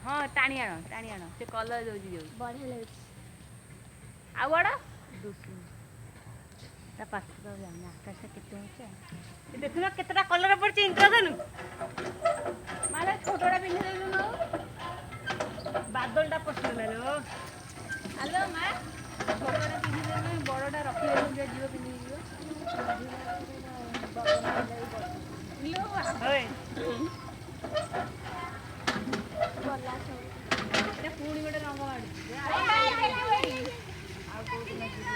ହଁ ଟାଣି ଆଣ ସେ କଲର ଦଉଛି ଯୋଉ ବଢ଼ିଆ ଲାଗୁଛି। ଆଉ ବଡ଼ ଦୁଷୁନି ତା ପାଖକୁ ଆଉ ଯାଉନି ଆକାଶଟା କେତେ ଉଞ୍ଚା ଦେଖୁନ କେତେଟା କଲର ପଡ଼ିଛି ଇନ୍ଦ୍ରଧନୁ ମାନେ ଛୋଟଟା ପିନ୍ଧି ଦେଲୁନୁ ଆଉ ବାଦଲଟା ପଶିଗଲା ଲୋ ଆଲୋ ମା ଛୋଟଟା ପିନ୍ଧି ଦେଲୁନୁ ବଡ଼ଟା ରଖିଦେଲୁନୁ ଯେ ଯିବ ପିନ୍ଧିକି ଯିବ ଇଲୋ ହୋଏ ଗଲା ସବୁ। ଏଇଟା ପୁଣି ଗୋଟେ ରଙ୍ଗ ମାଡୁଛି ଆଉ କୋଉଦିନ ଯିବୁ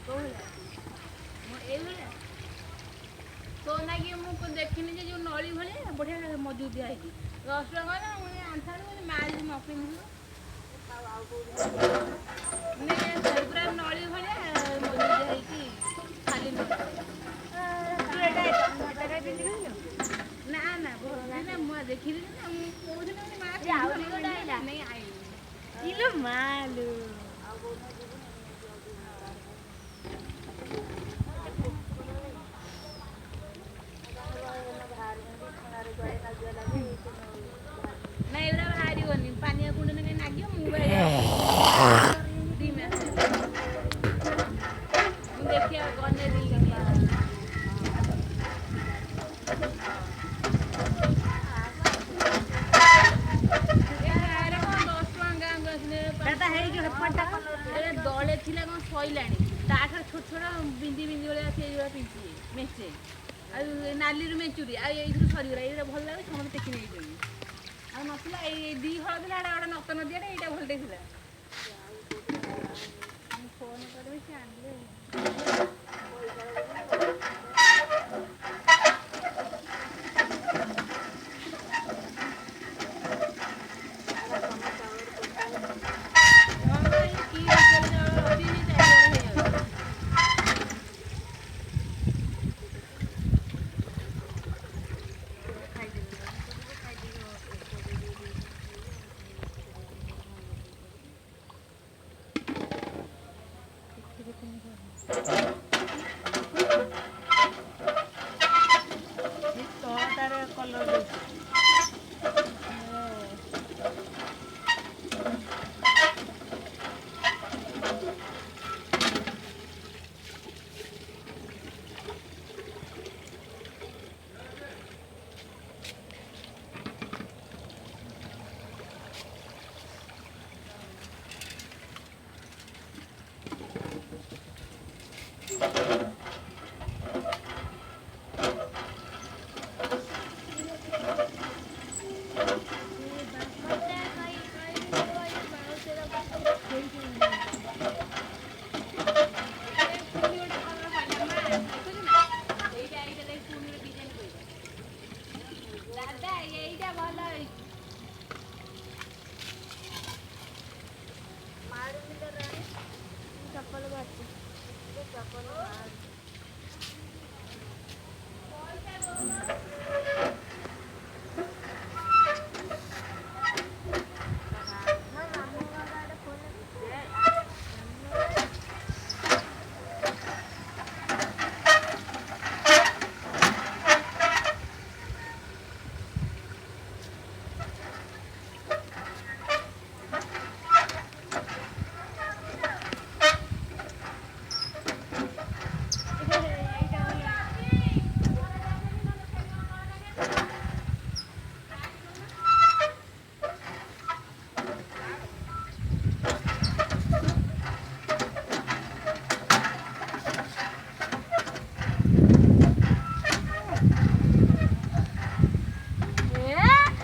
କୋଉ ଭଳିଆ ମୁଁ ଏଇଭଳିଆ ତୋ ନାଗି ମୁଁ ଦେଖିନି ଯେ ଯୋଉ ନଳି ଭଳିଆ ବଢିଆ ମଜବୁତିଆ ହେଇଛି 10 ଟଙ୍କା ନା ମୁଁ ଆଣିଥାନ୍ତି ମା ଯଦି ନ ପିନ୍ଧିବ ମାନେ ପୁରା ନଳି ଭଳିଆ ମଜବୁତିଆ ହେଇକି ଖାଲି ନଳି ତୁ ଏଇଟା କାଇଁ ପିନ୍ଧିଲୁନି ନା ନା ଭଲରେ ନା ମୁଁ ଦେଖିଥିଲି ନା ମୁଁ କହୁଥିଲି ମା ଆହୁରି ପିନ୍ଧିବ ଗୋଟେ ଆଇଲା। ନେଇ ଆଇଲି ଇଲୋ ମାଲୋ ନାଇଁ ଏଇଟା ବାହାରିବନି ପାନିଆ କୁଣ୍ଡରେ କାଇଁ ନାଗିବ ମୁଁ ବା ଦି ମାସ ମୁଁ ଦେଖିବା ଗନେ ରିଙ୍ଗ ନେଇ ଆସିବି ଦଳେ ଥିଲା କଣ ସଇଲାଣି ତାଠାରୁ ଛୋଟ ଛୋଟ ବିନ୍ଦି ବିନ୍ଦି ଭଳିଆ ସେଇଭଳିଆ ପିଞ୍ଚି ମେଞ୍ଚେ ଆଉ ନାଲିରୁ ମେଞ୍ଚୁରି ଆଉ ଏଇଥିରୁ ସରିଗଲା ଏଇଟା ଭଲ ଲାଗୁଛି ସମସ୍ତେ ଟେକି ନେଇଯାଇଛନ୍ତି ଆଉ ନଥିଲା ଏଇ ଦି ହଳ ଥିଲା ଏଇଟା ଗୋଟେ ନତ ନଦିଆଟା ଏଇଟା ଭଲଟେ ଥିଲା ମୁଁ ଫୋନ୍ କରିବି ସେ ଆଣିଲେ ହଁ ବା ଏଇ କି ବିପିଏଲ ଚାଉଳ ରଖିନି ଚାରିଆଡ଼େ ହେଇଯାଉଛି ଏ ତଳଟାରେ କଲର ଦଉଛି ମତେ କହିଲୁନି କହିଲୁ ମାଉସୀର ଗୋଟେ ପୁଣି ଗୋଟେ କଲର ବାହାରିଲା ମା ଦେଖୁଛୁ ନା ଏଇଟା ଦେଖ ପୁଣି ଗୋଟେ ଡିଜାଇନ ପଇଲା ଦାଦା ଏଇଟା ଭଲ ହେଇଛି ମାରୁନି ତ ରାଣୀ ଚପଲ ବାଛି ଚପଲ ମାରୁ ମୋ ମାମୁଁ ଘର ଆଡେ ଫୋନ ମାମୁଁ ଘର ଆଡେ ଏଇଟା ଭଲ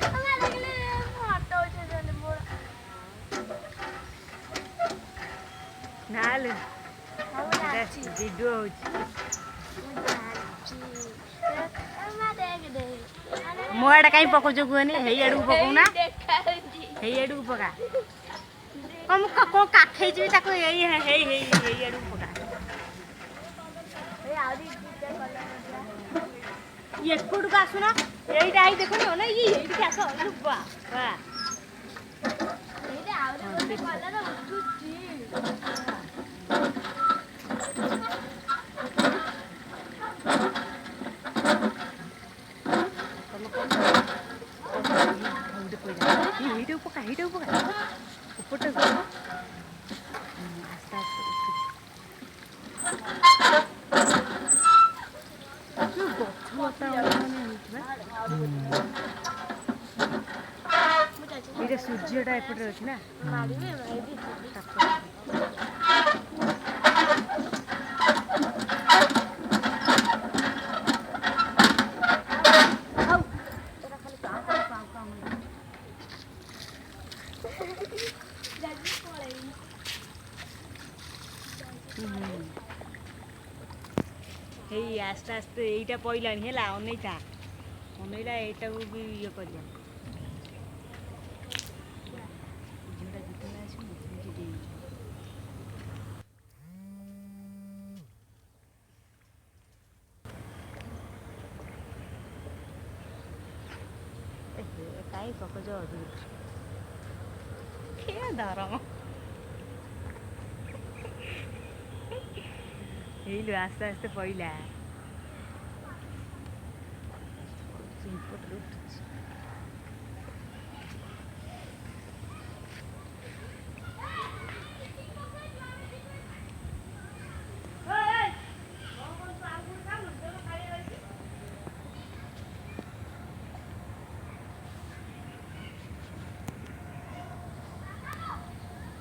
ଆମେ ଦେଖିଲେ ଫଟୋ ଉଠେଇଦେଲି ମୋର ନାଲୋ ହଁ ମୁଁ ଏଟା ଜାଣିଛି ଭିଡ଼ିଓ ହଉଛି ମୁଁ ଜାଣିଛି ମା ଦେଖ ଦେଖ ମୋ ଆଡେ କାଇଁ ପକଉଛୁ କୁହନି ହେଇ ଆଡକୁ ପକଉନା ଦେଖାଉଛି ହେଇ ଆଡକୁ ପକା କଣ ମୁଁ କଣ କାଖେଇଯିବି ତାକୁ ହେଇ ଆଡକୁ ପକା ଏଇ ଆହୁରି ଦିଟା କଲର ଦିଆ ଏପଟକୁ ଆସୁନ ଏଇଟା ହେଇ ଦେଖୁନ ନା ଏଇଠିକି ଆସ ଇଲୋ ବାବା ଏଇଟା ଆହୁରି ହଁ ଗୋଟେ ସେଠି କଲର ଉଠୁଛି ତମ এইটাও পোকা উপরটা আস্তে আস্তে গছ লতা মানে ହେଇଥିବା ଏଇଟା ସୂର୍ଯ୍ୟଟା ଏପଟରେ ଅଛି ନା ମାରିବେ ମାରିବି ହେଇ ଆସ୍ତେ ଆସ୍ତେ ଏଇଟା ପଇଲାଣି ହେଲା ଅନେଇଟା ଏଇଟାକୁ ବି ଇଏ କରିବା ଝିଅଟା ଯେତେବେଳେ ଆସିବ ନିଜେ ଡେଇଁଯିବ କାହିଁ ପକଜ କିଏ ଧରମ ହେଇଲୁ ଆସ୍ତେ ଆସ୍ତେ ପଇଲା।